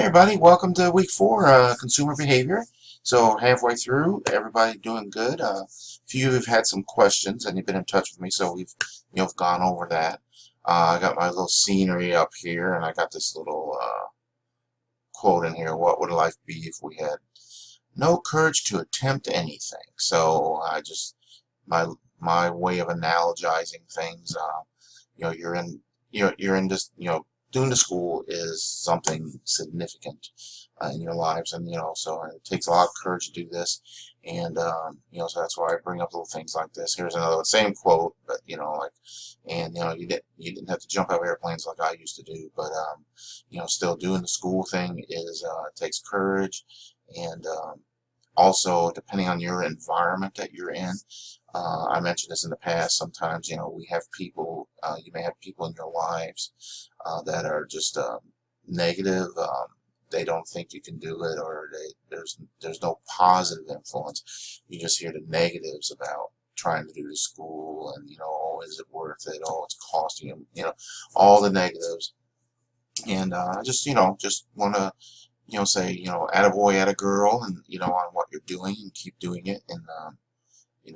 Hey everybody, welcome to week 4, consumer behavior. So halfway through, everybody doing good. A few have had some questions and you've been in touch with me, so we've gone over that. I got my little scenery up here, and I got this little quote in here. What would life be if we had no courage to attempt anything? So I just my my way of analogizing things. You're in you're in this doing the school is something significant in your lives, and so it takes a lot of courage to do this, and so that's why I bring up little things like this. Here's another same quote, but like, and you didn't have to jump out of airplanes like I used to do, but still doing the school thing is takes courage, and also depending on your environment that you're in. I mentioned this in the past. Sometimes, we have people, you may have people in your lives that are just negative. They don't think you can do it, or there's no positive influence. You just hear the negatives about trying to do the school, and oh, is it worth it? Oh, it's costing you, all the negatives. And I just want to say, attaboy, attagirl, and on what you're doing, and keep doing it, and you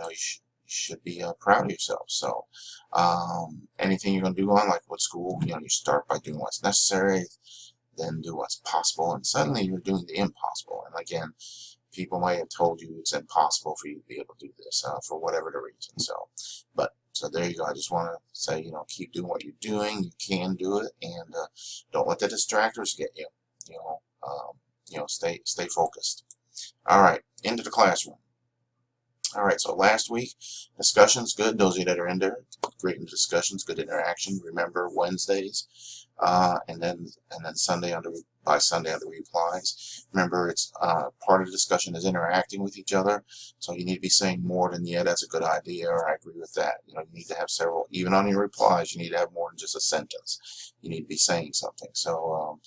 should be proud of yourself. So anything you're going to do on, like with school, you start by doing what's necessary, then do what's possible, and suddenly you're doing the impossible. And again, people might have told you it's impossible for you to be able to do this for whatever the reason. So there you go. I just want to say, keep doing what you're doing. You can do it, and don't let the distractors get you. Stay focused. All right, into the classroom. All right, so last week, discussions, good. Those of you that are in there, great discussions, good interaction. Remember Wednesdays, and then Sunday by Sunday under replies. Remember, it's part of the discussion is interacting with each other, so you need to be saying more than "yeah, that's a good idea" or "I agree with that." You need to have several. Even on your replies, you need to have more than just a sentence. You need to be saying something. So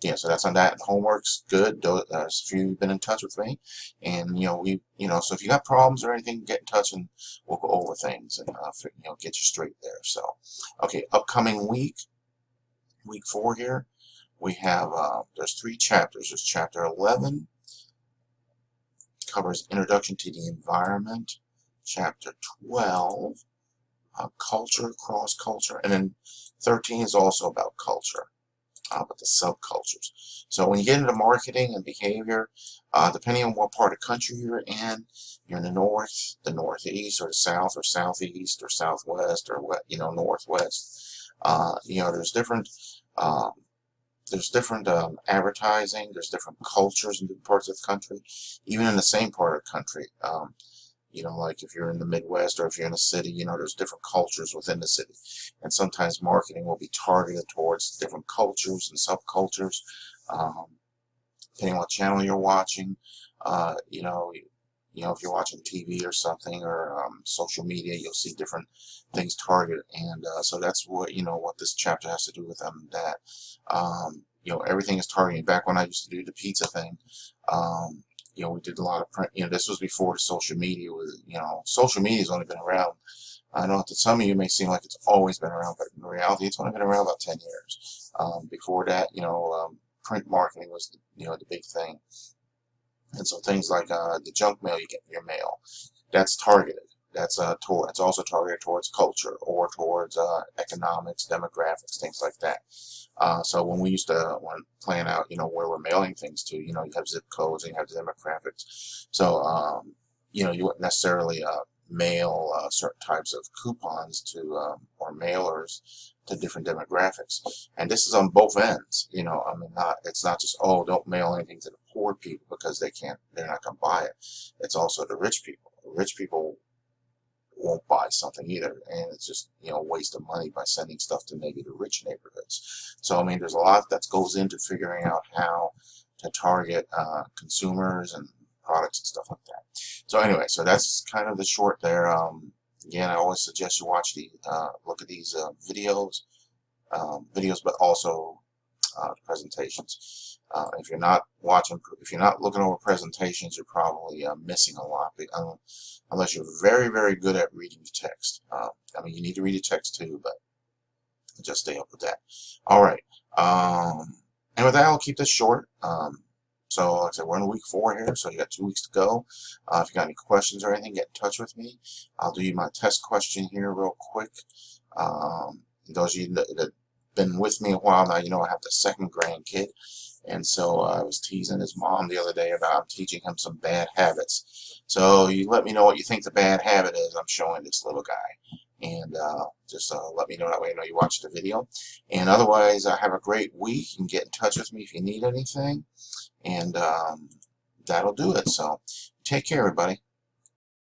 yeah, so that's on that. Homework's good. There's a few who've been in touch with me, and so if you got problems or anything, get in touch and we'll go over things and get you straight there. So, okay, upcoming week 4 here, we have there's 3 chapters. There's chapter 11 covers introduction to the environment. Chapter 12 culture, cross culture, and then 13 is also about culture. But the subcultures. So when you get into marketing and behavior, depending on what part of the country you're in the north, the northeast, or the south, or southeast, or southwest, or what northwest. There's different advertising. There's different cultures in different parts of the country, even in the same part of the country. Like if you're in the Midwest or if you're in a city, there's different cultures within the city. And sometimes marketing will be targeted towards different cultures and subcultures, depending on what channel you're watching. If you're watching TV or something, or social media, you'll see different things targeted. And so that's what this chapter has to do with that. Everything is targeting. Back when I used to do the pizza thing, we did a lot of print. This was before the social media was, social media's only been around. I know that some of you may seem like it's always been around, but in reality, it's only been around about 10 years. Before that, print marketing was, the big thing. And so things like the junk mail you get in your mail, that's targeted. That's it's also targeted towards culture or towards economics, demographics, things like that. So when we used to plan out, where we're mailing things to, you have zip codes and you have demographics. So, you wouldn't necessarily mail certain types of coupons to or mailers to different demographics. And this is on both ends. It's not just, oh, don't mail anything to the poor people because they're not going to buy it. It's also the rich people. Rich people won't buy something either, and it's just a waste of money by sending stuff to maybe the rich neighborhoods. So there's a lot that goes into figuring out how to target consumers and products and stuff like that. So anyway, so that's kind of the short there. Again, I always suggest you watch look at these videos, but also presentations. If you're not looking over presentations, you're probably missing a lot, unless you're very, very good at reading the text. You need to read the text too, but just stay up with that. All right. with that, I'll keep this short. So like I said, we're in week 4 here, so you got 2 weeks to go. If you got any questions or anything, get in touch with me. I'll do you my test question here real quick. Those of you that have been with me a while now, you know I have the second grandkid. And so I was teasing his mom the other day about teaching him some bad habits. So you let me know what you think the bad habit is I'm showing this little guy. And just let me know, that way I know you watched the video. And otherwise, have a great week. You can get in touch with me if you need anything. And that'll do it. So take care, everybody.